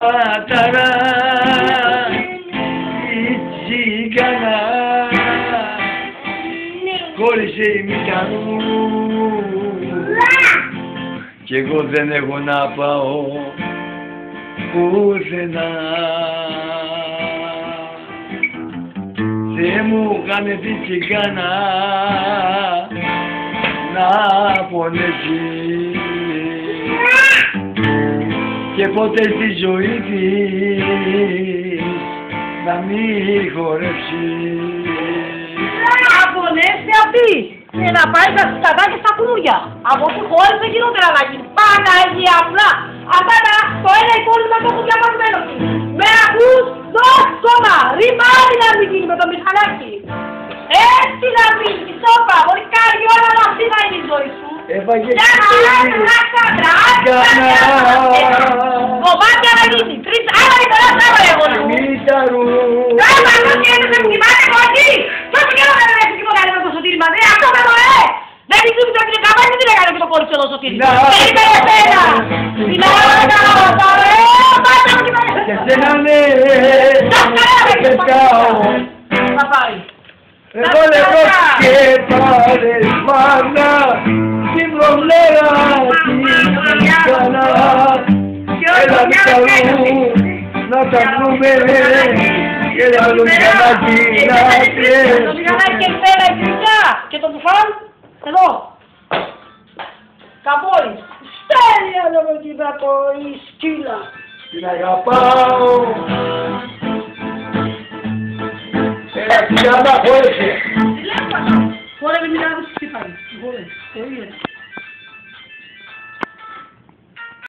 Αταρά η τσιγάνα κόλλησε η μητά μου κι εγώ δεν έχω να πάω πουθενά. Θεέ μου, κάνε τη τσιγάνα να πονέσει και ποτέ στη ζωή της να μην χορέψει. Να πονέσει αυτή και να πάει στα σκατάκια στα κούνούρια. Από που χώρισε γινότερα να γίνει. Παναγία απλά. Αυτά το ένα υπόλοιπο το έχουν διαβασμένο. Με ακούς, δώσ' σώμα. Ρημάρι να μην γίνει με το μηχανάκι. Έτσι να μην γίνει. Σώπα, μπορεί κάτι όλα να αυτή να είναι η ζωή σου. Έφαγε και κομμάτια να γίνει. Τρεις άλλα ήθελα να βάλω εγώ να μου. Μηταρού. Άμα το κέντρος να μου κοιμάται εγώ εκεί. Τόσο καιρό δεν έχει τίποτα άλλο με το Σωτήρι μαζί. Αυτό με το δεν την δούμε την καμπάνια, δεν έκανε και το κόριτσο εδώ Σωτήρι. Δεν είπε εσένα. Την ώρα τα ωραία πάντα μου κοιμάται. Και σένα ναι. Και πετάω. Θα πάει. Εγώ λέγω και πάρες μάνα την προβλέρα την ξανά. Έλα Μηταρού να τα βρούμε και να το μηχανάκι να τρέχει. Το μηχανάκι και φέρα η κρυκιά και το μπουφάν εδώ. Καμπόρης. Στέλνει από την κακοή σκύλα. Την αγαπάω. Έλα, την άμα χώρεσε. Χόρευε μην άκουσες τι πάει. Χόρευε.